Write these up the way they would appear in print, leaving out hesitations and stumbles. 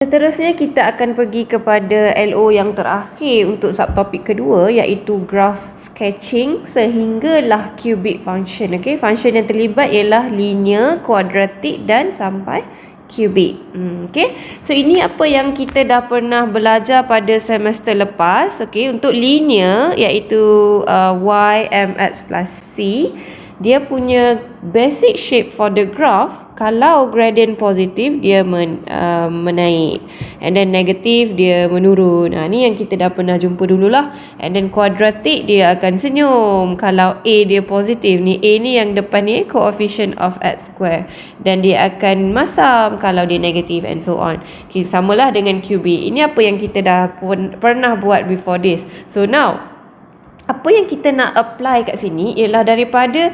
Seterusnya kita akan pergi kepada LO yang terakhir untuk subtopik kedua, iaitu graph sketching sehinggalah cubic function. Okey, function yang terlibat ialah linear, kuadratik dan sampai cubic. Okey. So ini apa yang kita dah pernah belajar pada semester lepas. Okey, untuk linear iaitu y mx plus c, dia punya basic shape for the graph. Kalau gradient positif dia menaik, and then negatif dia menurun. Ni yang kita dah pernah jumpa dululah. And then quadratic dia akan senyum. Kalau A dia positif ni, A ni yang depan ni coefficient of x square, dan dia akan masam kalau dia negatif, and so on. Okay, samalah dengan cubic. Ini apa yang kita dah pernah buat before this. So now, apa yang kita nak apply kat sini ialah daripada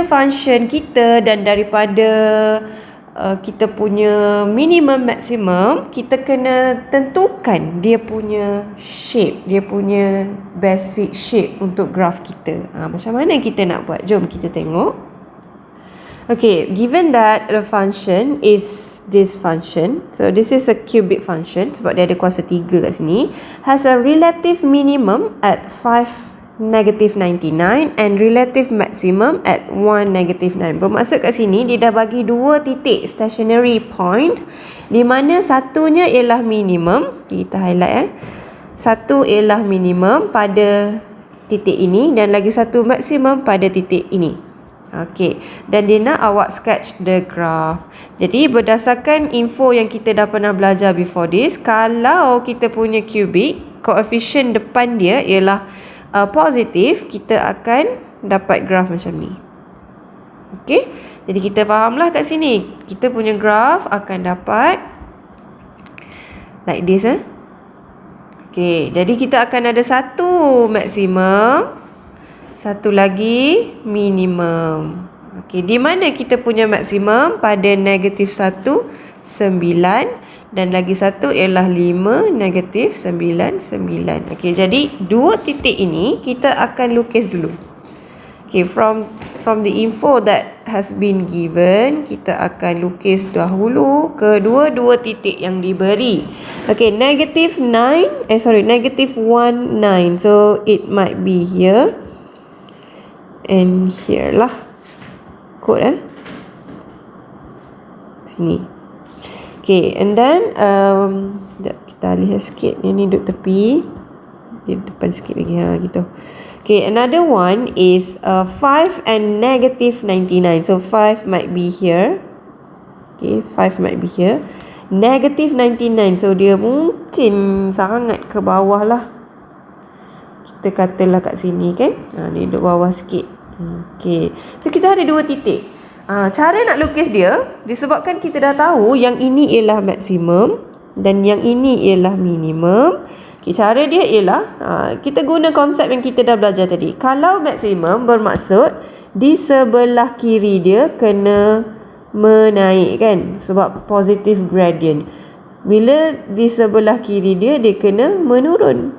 function kita dan daripada kita punya minimum maksimum, kita kena tentukan dia punya shape, dia punya basic shape untuk graph kita. Macam mana kita nak buat? Jom kita tengok. Okay, given that the function is this function, so this is a cubic function sebab dia ada kuasa 3 kat sini, has a relative minimum at 5 negative 99 and relative maximum at 1 negative 9. Bermaksud kat sini dia dah bagi 2 titik stationary point, di mana satunya ialah minimum. Kita highlight satu ialah minimum pada titik ini dan lagi satu maksimum pada titik ini. Okey, dan dia nak awak sketch the graph. Jadi berdasarkan info yang kita dah pernah belajar before this, kalau kita punya cubic, coefficient depan dia ialah positif, kita akan dapat graph macam ni. Okey, jadi kita fahamlah kat sini, kita punya graph akan dapat like this. Okey, jadi kita akan ada satu maksimum, satu lagi minimum. Okey, di mana kita punya maksimum? Pada negatif 1, 9, dan lagi satu ialah 5, negatif 9, 9. Okey, jadi dua titik ini kita akan lukis dulu. Okey, from the info that has been given, kita akan lukis dahulu kedua-dua titik yang diberi. Okey, negatif 9, negatif 1, 9. So it might be here and here lah. Kod sini. Okay, and then kita alih sikit. Yang ni duduk tepi, di depan sikit lagi gitu. Okay, another one is 5 and negative 99. So 5 might be here. Okay, 5 might be here. Negative 99, so dia mungkin sangat ke bawah lah. Kita katalah kat sini kan. Ni duduk bawah sikit. Okay, so kita ada dua titik. Cara nak lukis dia, disebabkan kita dah tahu yang ini ialah maksimum dan yang ini ialah minimum. Okay, cara dia ialah kita guna konsep yang kita dah belajar tadi. Kalau maksimum bermaksud di sebelah kiri dia kena menaik kan, sebab positive gradient. Bila di sebelah kiri dia kena menurun.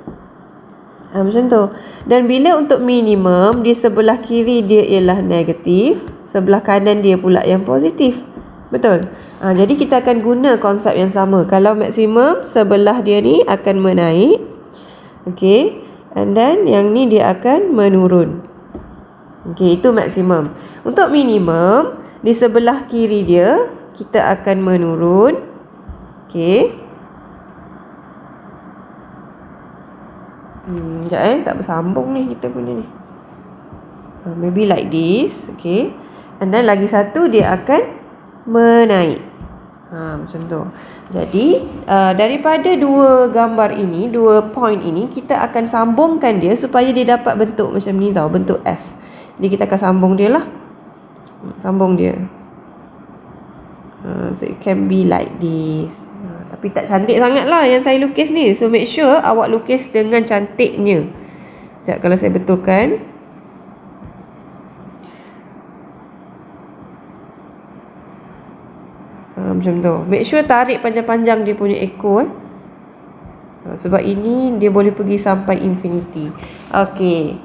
Macam tu. Dan bila untuk minimum, di sebelah kiri dia ialah negatif, sebelah kanan dia pula yang positif. Betul? Jadi kita akan guna konsep yang sama. Kalau maksimum, sebelah dia ni akan menaik. Okay, and then yang ni dia akan menurun. Okay, itu maksimum. Untuk minimum, di sebelah kiri dia kita akan menurun. Okay. Sekejap tak bersambung ni kita punya ni. Maybe like this. Okay, and then lagi satu dia akan menaik. Macam tu. Jadi daripada dua gambar ini, dua point ini, kita akan sambungkan dia supaya dia dapat bentuk macam ni tau, bentuk S. Jadi kita akan sambung dia lah. Sambung dia. So it can be like this. Tapi tak cantik sangat lah yang saya lukis ni. So make sure awak lukis dengan cantiknya. Sekejap, kalau saya betulkan. Macam tu. Make sure tarik panjang-panjang dia punya ekor. Sebab ini dia boleh pergi sampai infinity. Okay.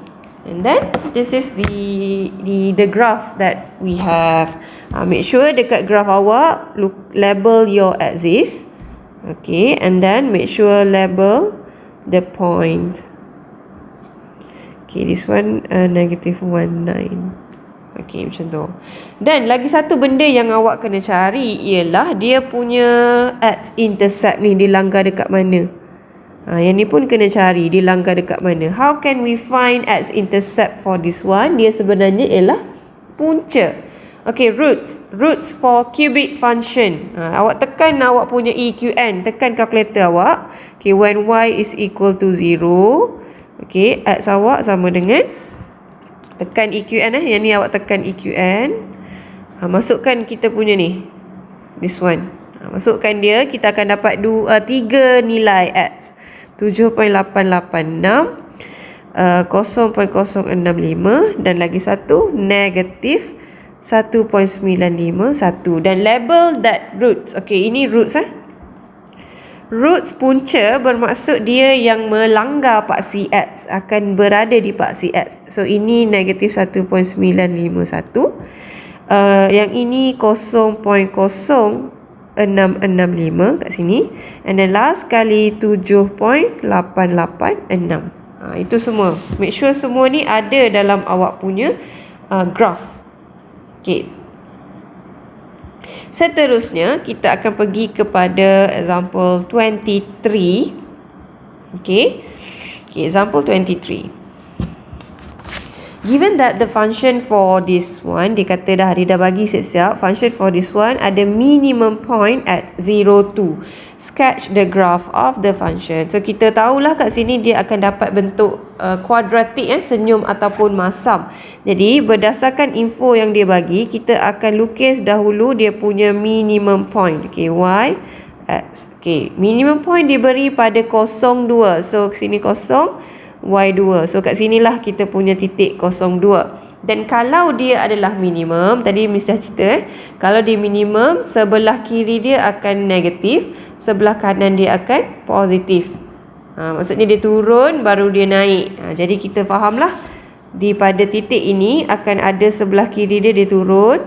And then this is the graph that we have. Make sure dekat graph awak label your axis. Okay, and then make sure label the point. Okay, this one -19. Okay, macam tu. Dan lagi satu benda yang awak kena cari ialah dia punya x-intercept ni dilanggar dekat mana. Yang ni pun kena cari dilanggar dekat mana. How can we find x-intercept for this one? Dia sebenarnya ialah punca. Okay, roots for cubic function. Awak tekan awak punya EQN, tekan kalkulator awak. Okay, when y is equal to 0, okay, x awak sama dengan, tekan EQN yang ni awak tekan EQN. Masukkan kita punya ni, this one. Masukkan dia, kita akan dapat 3 nilai x. 7.886, 0.065 dan lagi satu negatif 1.951. Dan label that roots. Okay, ini roots Roots punca bermaksud dia yang melanggar paksi x, akan berada di paksi x. So ini negatif 1.951. Yang ini 0.0665 kat sini. And then last kali 7.886. Itu semua. Make sure semua ni ada dalam awak punya graph. Okay. Seterusnya kita akan pergi kepada example 23. Okay, example 23. Given that the function for this one, dia kata dia dah bagi siap-siap. Function for this one ada minimum point at 0, 2. Sketch the graph of the function. So kita tahulah kat sini dia akan dapat bentuk kuadratik, senyum ataupun masam. Jadi berdasarkan info yang dia bagi, kita akan lukis dahulu dia punya minimum point. Okay, y, x. Okay, minimum point diberi pada 0, 2. So sini 0, y2. So kat sinilah kita punya titik 02. Dan kalau dia adalah minimum, tadi Miss dah cerita, kalau dia minimum, sebelah kiri dia akan negatif, sebelah kanan dia akan positif. Maksudnya dia turun baru dia naik. Jadi kita fahamlah, di pada titik ini akan ada sebelah kiri dia turun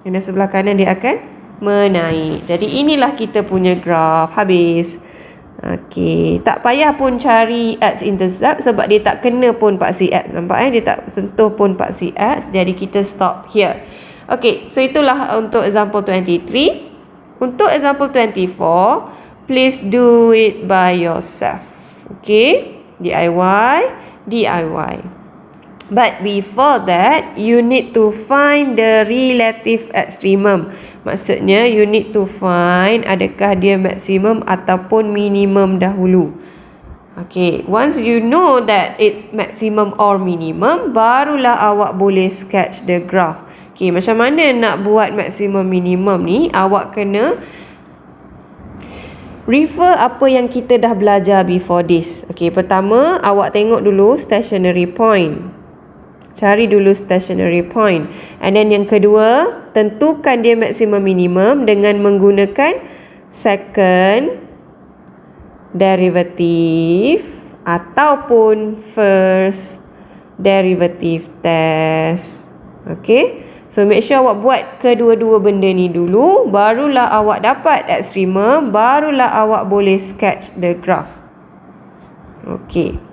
dan sebelah kanan dia akan menaik. Jadi inilah kita punya graf. Habis. Okey, tak payah pun cari x-intercept sebab dia tak kena pun paksi x. Nampak dia tak sentuh pun paksi x. Jadi kita stop here. Okey, so itulah untuk example 23. Untuk example 24, please do it by yourself. Okey, DIY. But before that, you need to find the relative extremum. Maksudnya, you need to find adakah dia maksimum ataupun minimum dahulu. Okay, once you know that it's maximum or minimum, barulah awak boleh sketch the graph. Okay, macam mana nak buat maximum minimum ni? Awak kena refer apa yang kita dah belajar before this. Okay, pertama, awak tengok dulu stationary point. Cari dulu stationary point. And then yang kedua, tentukan dia maksimum minimum dengan menggunakan second derivative ataupun first derivative test. Okay, so make sure awak buat kedua-dua benda ni dulu, barulah awak dapat ekstremum, barulah awak boleh sketch the graph. Okay.